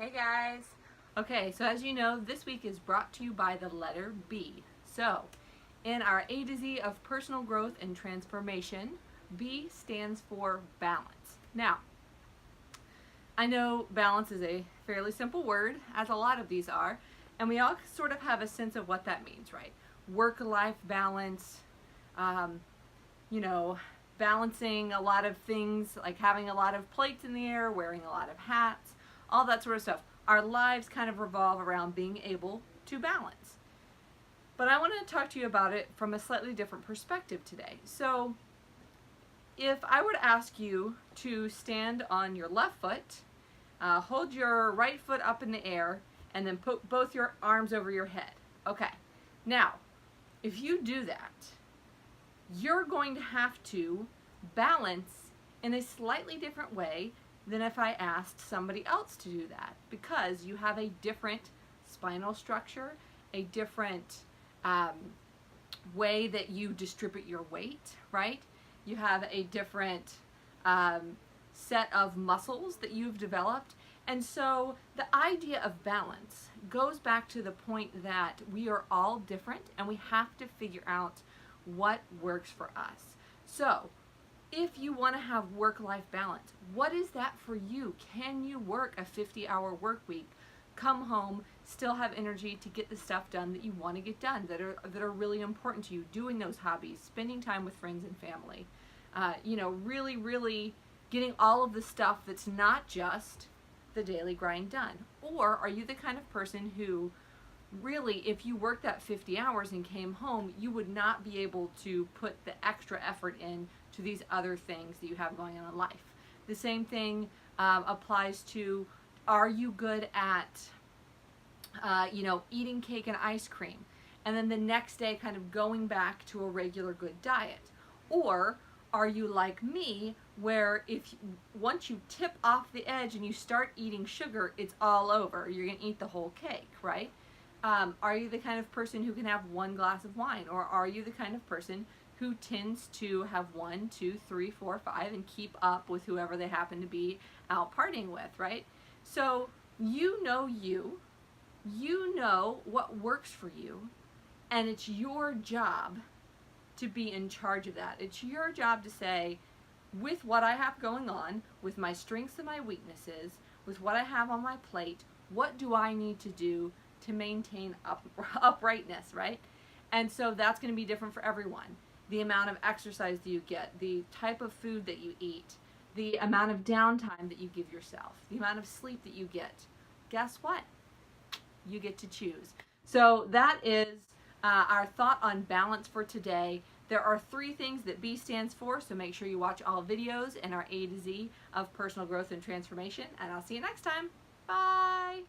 Hey guys. Okay, so as you know, this week is brought to you by the letter B. So, in our A to Z of personal growth and transformation, B stands for balance. Now, I know balance is a fairly simple word, as a lot of these are, and we all sort of have a sense of what that means, right? Work-life balance, um, balancing a lot of things, like having a lot of plates in the air, wearing a lot of hats, all that sort of stuff. Our lives kind of revolve around being able to balance. But I want to talk to you about it from a slightly different perspective today. So, if I were to ask you to stand on your left foot, hold your right foot up in the air, and then put both your arms over your head. Okay, now, if you do that, you're going to have to balance in a slightly different way than if I asked somebody else to do that, because you have a different spinal structure, a different way that you distribute your weight, right? You have a different set of muscles that you've developed. And so the idea of balance goes back to the point that we are all different and we have to figure out what works for us. So if you want to have work-life balance, what is that for you? Can you work a 50-hour work week, come home, still have energy to get the stuff done that you want to get done, that are really important to you, doing those hobbies, spending time with friends and family, really getting all of the stuff that's not just the daily grind done? Or are you the kind of person who really, if you worked that 50 hours and came home, you would not be able to put the extra effort in to these other things that you have going on in life? The same thing applies to, are you good at eating cake and ice cream and then the next day kind of going back to a regular good diet? Or are you like me, where once you tip off the edge and you start eating sugar, it's all over, you're gonna eat the whole cake, right? Are you the kind of person who can have one glass of wine? Or are you the kind of person who tends to have 1, 2, 3, 4, 5 and keep up with whoever they happen to be out partying with, right? So you know what works for you, and it's your job to be in charge of that. It's your job to say, with what I have going on, with my strengths and my weaknesses, with what I have on my plate, what do I need to do to maintain uprightness, right? And so that's going to be different for everyone. The amount of exercise that you get, the type of food that you eat, the amount of downtime that you give yourself, the amount of sleep that you get. Guess what? You get to choose. So that is our thought on balance for today. There are 3 things that B stands for, so make sure you watch all videos in our A to Z of personal growth and transformation, and I'll see you next time. Bye!